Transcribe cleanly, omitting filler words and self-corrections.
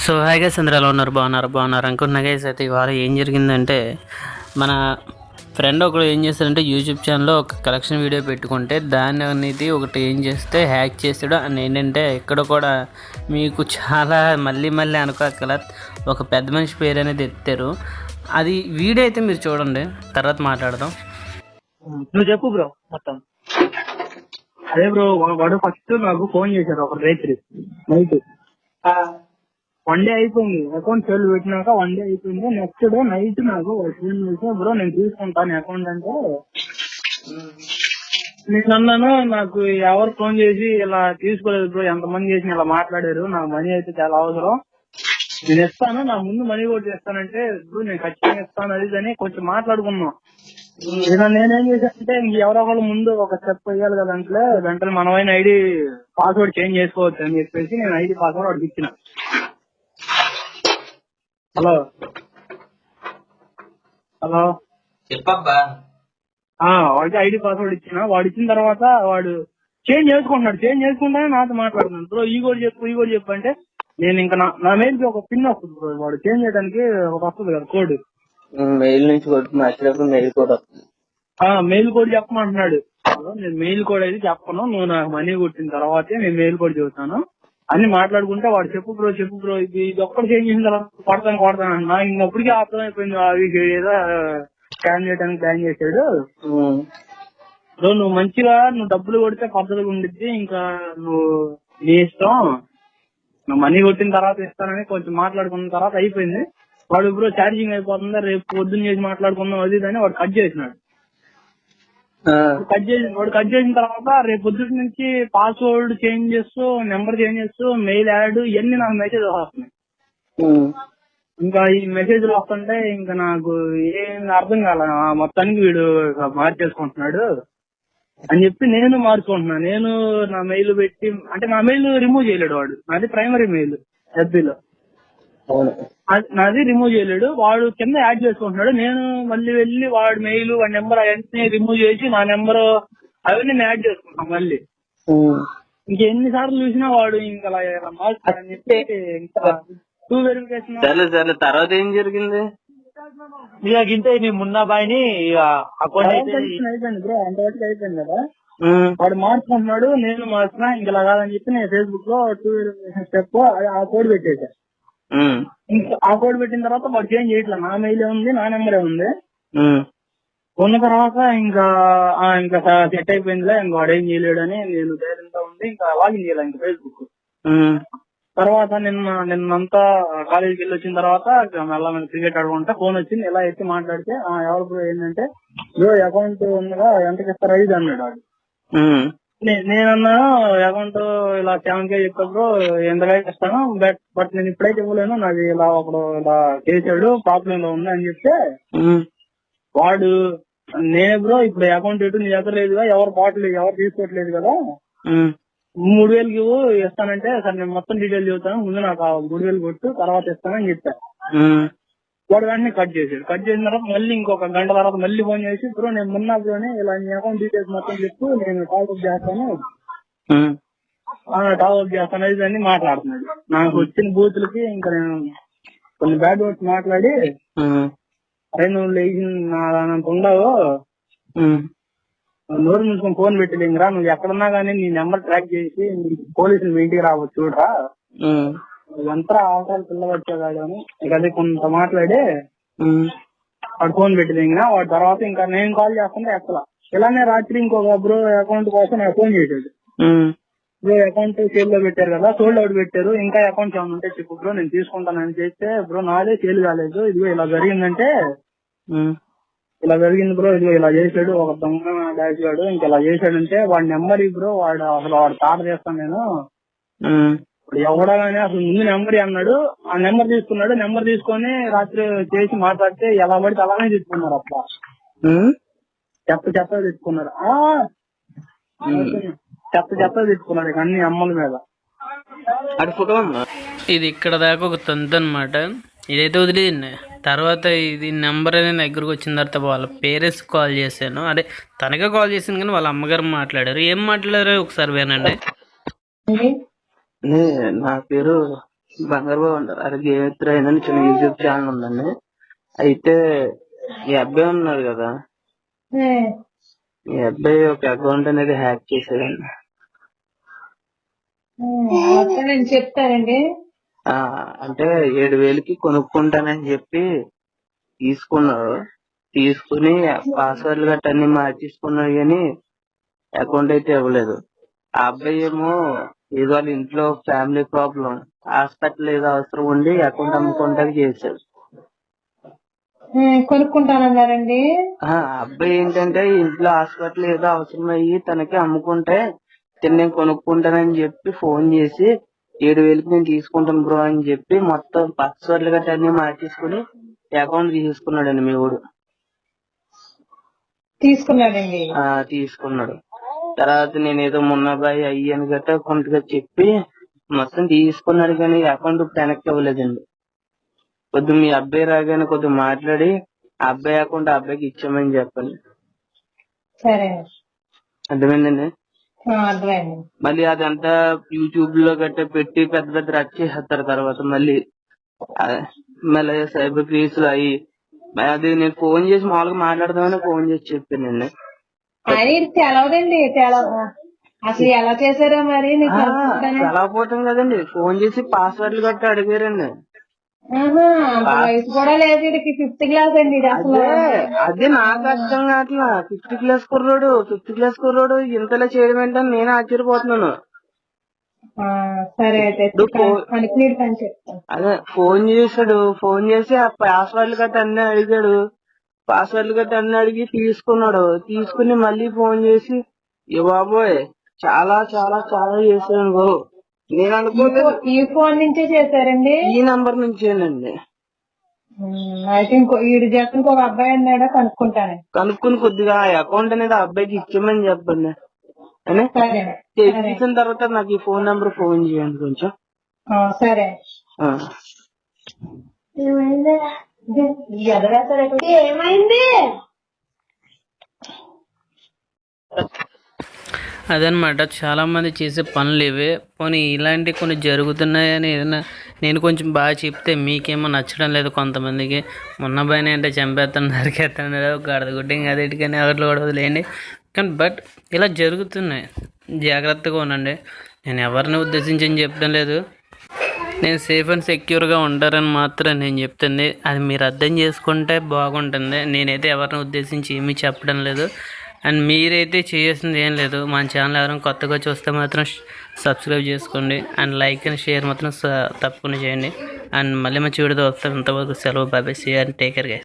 So hi guys, అందరూ ఎలా ఉన్నారు? బాగున్నారు అనుకుంటున్నా గైస్. అయితే ఇవాళ ఏం జరిగిందంటే, మన ఫ్రెండ్ ఒకడు ఏం చేస్తాడంటే యూట్యూబ్ ఛానల్లో ఒక కలెక్షన్ వీడియో పెట్టుకుంటే దాన్ని అనేది ఒకటి ఏం చేస్తే హ్యాక్ చేస్తాడు. అండ్ ఏంటంటే ఇక్కడ కూడా మీకు చాలా మళ్ళీ అనుకోగల ఒక పెద్ద మనిషి పేరు అనేది ఎత్తారు. అది వీడియో అయితే మీరు చూడండి, తర్వాత మాట్లాడదాం. నువ్వు చెప్పు బ్రో మొత్తం. అదే బ్రో, వాడు ఫస్ట్ నాకు ఫోన్ చేశారు ఒక రైతు నైట్. 1 డే అయిపోయింది అకౌంట్ సేల్ పెట్టినాక, 1 డే అయిపోయింది. నెక్స్ట్ డే నైట్ నాకు ఫోన్ చేసి, బ్రో నేను తీసుకుంటాను అకౌంట్ అంటే, నేను అన్నాను నాకు ఎవరు ఫోన్ చేసి ఇలా తీసుకోలేదు బ్రో, ఎంతమంది చేసి ఇలా మాట్లాడారు, నాకు మనీ అయితే చాలా అవసరం, నేను ఇస్తాను, నా ముందు మనీ కూడా చేస్తానంటే, బ్రో నేను ఖచ్చితంగా ఇస్తాను అది అని కొంచెం మాట్లాడుకున్నాం. నేనేం చేశానంటే, ఎవరో ఒకళ్ళ ముందు ఒక స్టెప్ వేయాలి కదా అంటే, వెంటనే మనమైన ఐడి పాస్వర్డ్ చేంజ్ చేసుకోవచ్చు అని చెప్పేసి నేను ఐడి పాస్వర్డ్ వాడికి ఇచ్చిన. హలో చెప్పబ్బా. వాడికి ఐడి పాస్వర్డ్ ఇచ్చిన. వాడు ఇచ్చిన తర్వాత వాడు చేంజ్ చేసుకుంటానే నాతో మాట్లాడుతున్నాడు. బ్రో ఈ కూడా చెప్పు అంటే, నేను ఇంకా నా మెయిల్ కి ఒక పిన్ వస్తుంది బ్రో, వాడు చేంజ్ చేయడానికి ఒక వస్తుంది కదా కోడ్, మెయిల్ నుంచి వచ్చినప్పుడు మెయిల్ కోడ్ వస్తుంది. మెయిల్ కోడ్ చెప్పమంటున్నాడు. నేను మెయిల్ కోడ్ అయితే చెప్పను, నువ్వు నాకు మనీ కొట్టిన తర్వాతే నేను మెయిల్ కోడ్ చెబుతాను అని మాట్లాడుకుంటే, వాడు చెప్పు బ్రో ఇది ఒక్కటి చేంజ్ చేసిన తర్వాత కొడతాను అన్నా. ఇంకప్పటికీ అర్థమైపోయింది అవి ఏదో స్కాన్ చేయడానికి ప్లాన్ చేశాడు. నువ్వు మంచిగా డబ్బులు కొడితే పద్ధతిగా ఉండిద్ది, ఇంకా నువ్వు నీ ఇష్టం, నువ్వు మనీ కొట్టిన తర్వాత ఇస్తానని కొంచెం మాట్లాడుకున్న తర్వాత అయిపోయింది. వాడు బ్రో ఛార్జింగ్ అయిపోతుందా, రేపు పొద్దున్న చేసి మాట్లాడుకుందాం అది అని వాడు కట్ చేసినాడు. వాడు కట్ చేసిన తర్వాత రేపు పొద్దుటి నుంచి పాస్వర్డ్ చేంజ్ చేస్తూ, నెంబర్ చేంజ్ చేస్తూ, మెయిల్ యాడ్ ఇవన్నీ నాకు మెసేజ్ వస్తున్నాయి. ఇంకా ఈ మెసేజ్లు వస్తుంటే ఇంకా నాకు ఏం అర్థం కాల. మొత్తానికి వీడు మార్చేసుకుంటున్నాడు అని చెప్పి నేను మార్చుకుంటున్నా. నేను నా మెయిల్ పెట్టి, అంటే నా మెయిల్ రిమూవ్ చేయలేడు వాడు, నాది ప్రైమరీ మెయిల్ ఎఫ్బీలో, నాది రిమూవ్ చేయలేడు. వాడు కింద యాడ్ చేసుకుంటున్నాడు. నేను మళ్ళీ వెళ్ళి వాడి మెయిల్, వాడి నెంబర్ అవన్నీ రిమూవ్ చేసి నా నెంబర్ అవన్నీ నేను యాడ్ చేసుకుంటాను మళ్ళీ. ఇంకెన్నిసార్లు చూసినా వాడు ఇంకా మార్చుతాడని చెప్పి ఇంకా 2 వెరిఫికేషన్. తర్వాత ఏం జరిగింది? ఇంతే నీ మున్నాబాయిని అకౌంట్ అయిపోయింది బ్రో, అంతవరకు అయిపోయింది కదా. వాడు మార్చుకుంటున్నాడు, నేను మార్చున్నా, ఇంకలా కాదని చెప్పి నేను ఫేస్బుక్ లో 2 వెరిఫికేషన్ స్టెప్ ఆ కోడ్ పెట్టేశా. ఇంకా ఆ కోడ్ పెట్టిన తర్వాత వాడు చేంజ్ చేయట్లేదు, నా మెయిల్ ఉంది, నా నెంబరే ఉంది. ఉన్న తర్వాత ఇంకా సెట్ అయిపోయిందిలే, ఇంకా వాడు ఏం చేయలేడు అని నేను ధైర్యంతో ఉంది, ఇంకా లాగిన్ చేయలే ఇంకా ఫేస్బుక్. తర్వాత నిన్నంతా కాలేజీకి వెళ్ళి వచ్చిన తర్వాత మెల్లగా క్రికెట్ ఆడుకుంటా ఫోన్ వచ్చింది. ఇలా ఎత్తి మాట్లాడితే, ఎవరు బ్రో ఏంటంటే, బ్రో అకౌంట్ ఉందిగా ఎంతకి ఇస్తారా ఇది అన్నాడు వాడు. నేనన్నా అకౌంట్ ఇలా 7K చెప్పా బ్రో, ఎంతగా ఇస్తాను, బట్ నేను ఇప్పుడైతే ఇవ్వలేను, నాకు ఇలా ఒకడు ఇలా చేశాడు, ప్రాబ్లం లో ఉంది అని చెప్తే, వాడు నేనే బ్రో ఇప్పుడు అకౌంట్ ఎటు నీ దగ్గర లేదుగా, ఎవరు తీసుకోవట్లేదు కదా, 3000కి ఇస్తానంటే, సరే నేను మొత్తం డీటెయిల్ చెబుతాను, ముందు నాకు 3000 కొట్టు తర్వాత ఇస్తానని చెప్పా. వాడు వెంటనే కట్ చేశాడు. కట్ చేసిన తర్వాత మళ్ళీ ఇంకొక గంట తర్వాత మళ్ళీ ఫోన్ చేసి, బ్రో నేను మొన్న బ్రోని ఇలా నీ అకౌంట్ డీటెయిల్స్ మొత్తం చెప్పు, నేను టాప్అప్ చేస్తాను ఇది అని మాట్లాడుతున్నాడు. నాకు వచ్చిన బూతులకి ఇంకా నేను కొన్ని బ్యాడ్ వర్డ్స్ మాట్లాడి, అరే నువ్వు లేచినంత ఉండవు, నోరు మూసుకొని ఫోన్ పెట్టలేంగిరా, నువ్వు ఎక్కడున్నా గానీ నీ నెంబర్ ట్రాక్ చేసి పోలీసులు మీ ఇంటికి రావచ్చు చూడరా, ఎంత అవసరాలు పిల్లవచ్చాడు అని ఇక అదే కొంత మాట్లాడి వాడు ఫోన్ పెట్టలేంగిరా. వాడి తర్వాత ఇంకా నేను కాల్ చేస్తుంటే ఎక్కలా. ఇలానే రాత్రి ఇంకొక బ్రో అకౌంట్ కోసం నాకు ఫోన్ చేశాడు. బ్రో అకౌంట్ సేల్ లో పెట్టారు కదా, సోల్డ్ అవుట్ పెట్టారు, ఇంకా అకౌంట్స్ ఏమైనా ఉంటే చెప్పు బ్రో నేను తీసుకుంటానని చేస్తే, బ్రో నాదే సేల్ కాలేదు, ఇదిగో ఇలా జరిగిందంటే, ఇలా జరిగింది బ్రో, ఇదిగో ఇలా చేశాడు ఒక దొంగ డాష్ గాడు, ఇంకెలా చేశాడంటే వాడి నెంబర్ బ్రో, వాడు తాట చేస్తాను నేను, ఇప్పుడు ఎవడగానే అసలు ముందు నెంబర్ అన్నాడు, ఆ నెంబర్ తీసుకున్నాడు. నెంబర్ తీసుకొని రాత్రి చేసి మాట్లాడితే ఎలా పడితే అలానే తీసుకున్నారు. అట్లా చెప్ప తెచ్చుకున్నారు, చెప్ప తెచ్చుకున్నాడు ఇక అన్ని అమ్మల మీద. ఇది ఇక్కడ దాకా ఒక తంతు అనమాట. ఇదైతే వదిలేదండి. తర్వాత ఇది నెంబర్ అనేది దగ్గరకు వచ్చిన తర్వాత వాళ్ళ పేరెంట్స్ కాల్ చేశాను. అదే తనకే కాల్ చేసింది కానీ వాళ్ళ అమ్మగారు మాట్లాడారు. ఏం మాట్లాడారో ఒకసారి వినండి. నా పేరు బంగారు బాబు ఉంటారు. అది గేమిత్ర అయిందని చిన్న యూట్యూబ్ ఛానల్ ఉందండి. అయితే ఈ అబ్బాయి ఉన్నారు కదా, ఈ అబ్బాయి ఒక అకౌంట్ అనేది హ్యాక్ చేశాడండి. చెప్తారండి. అంటే 7,000కి కొనుక్కుంటానని చెప్పి తీసుకున్నాడు. తీసుకుని పాస్వర్డ్లు గట్ట అన్ని మార్చేసుకున్నాడు కానీ అకౌంట్ అయితే ఇవ్వలేదు. ఆ అబ్బాయి ఏమో ఏదో వాళ్ళ ఇంట్లో ఫ్యామిలీ ప్రాబ్లం, హాస్పిటల్ ఏదో అవసరం ఉండి అకౌంట్ అమ్ముకుంటాకి చేశాడు. కొనుక్కుంటానన్నారండి. అబ్బాయి ఏంటంటే ఇంట్లో హాస్పిటల్ ఏదో అవసరం అయ్యి తనకి అమ్ముకుంటే నేను కొనుక్కుంటానని చెప్పి ఫోన్ చేసి 7,000కి నేను తీసుకుంటాను బ్రో అని చెప్పి మొత్తం పాస్వర్డ్లు గట్ట అన్ని మార్చేసుకుని అకౌంట్ తీసుకున్నాడండి మీ ఊడు. తీసుకున్నాడండి. తీసుకున్నాడు. తర్వాత నేనేదో మున్నాబాయి అయ్యని గట్ట కొంతగా చెప్పి మొత్తం తీసుకున్నాడు కానీ అకౌంట్ వెనక్కి ఇవ్వలేదండి. కొద్దిగా మీ అబ్బాయి రాగానే కొద్దిగా మాట్లాడి ఆ అబ్బాయి అకౌంట్ ఆ అబ్బాయికి ఇచ్చామని చెప్పండి. సరే, అర్థమైందండి. అర్థమైంది. మళ్ళీ అదంతా యూట్యూబ్ లో గట్ట పెట్టి పెద్ద పెద్ద రచ్ చేసేస్తారు. తర్వాత మళ్ళీ సైబర్ కేసులు అయ్యి అది నేను ఫోన్ చేసి మామూలుగా మాట్లాడదామని ఫోన్ చేసి చెప్పానండి. తెలవదండి, అసలు ఎలా చేశారో మరి. తెలవపోవటం కదండి, ఫోన్ చేసి పాస్వర్డ్లు గట్ట అడిగారండి. వయసు కూడా లేదు, 5th క్లాస్ అండి. అదే నాకు అర్థం కావట్లా. 5th క్లాస్ కుర్రోడు ఇంతలా చేయడం ఏంటని నేను ఆశ్చర్యపోతున్నాను. సరే అయితే అదే ఫోన్ చేశాడు. ఫోన్ చేసి ఆ పాస్వర్డ్లు గట్ట అన్ని అడిగాడు. పాస్వర్డ్లు గట్ట అన్ని అడిగి తీసుకున్నాడు. తీసుకుని మళ్ళీ ఫోన్ చేసి ఏ బాబోయ్ చాలా చాలా చాలా చేశాను బాబు. నేను అనుకోలేదు ఈ ఫోన్ నుంచే చేశారండి. ఈ నంబర్ నుంచేనండి. అయితే ఈడు చెప్పిన ఒక అబ్బాయి అన్నాడా కనుక్కుంటాను. కనుక్కుని కొద్దిగా ఆ అకౌంట్ అనేది ఆ అబ్బాయికి ఇచ్చామని చెప్పండి. చేసిన తర్వాత నాకు ఈ ఫోన్ నంబర్ ఫోన్ చేయండి కొంచెం. సరే. ఏమైంది? అదనమాట చాలామంది చేసే పనులు ఇవే. పోనీ ఇలాంటి కొన్ని జరుగుతున్నాయని ఏదైనా నేను కొంచెం బాగా చెప్తే మీకేమో నచ్చడం లేదు కొంతమందికి. మొన్న పైన అంటే చంపేస్తాను, నరికేస్తాను, గడదగుడ్డింగ్ అదేంటి కానీ అవర్లో కూడా వదిలేయండి. కానీ బట్ ఇలా జరుగుతున్నాయి, జాగ్రత్తగా ఉండండి. నేను ఎవరిని ఉద్దేశించి చెప్పడం లేదు, నేను సేఫ్ అండ్ సెక్యూర్గా ఉంటారని మాత్రం నేను చెప్తుంది. అది మీరు అర్థం చేసుకుంటే బాగుంటుంది. నేనైతే ఎవరిని ఉద్దేశించి ఏమీ చెప్పడం లేదు. అండ్ మీరైతే చేయాల్సింది ఏం లేదు, మన ఛానల్ ఎవరైనా కొత్తగా చూస్తే మాత్రం సబ్స్క్రైబ్ చేసుకోండి. అండ్ లైక్ అండ్ షేర్ మాత్రం తప్పకుండా చేయండి. అండ్ మళ్ళీ మంచి వీడియోతో వస్తాం. ఇంతవరకు సెలవు, bye, see you and take care guys.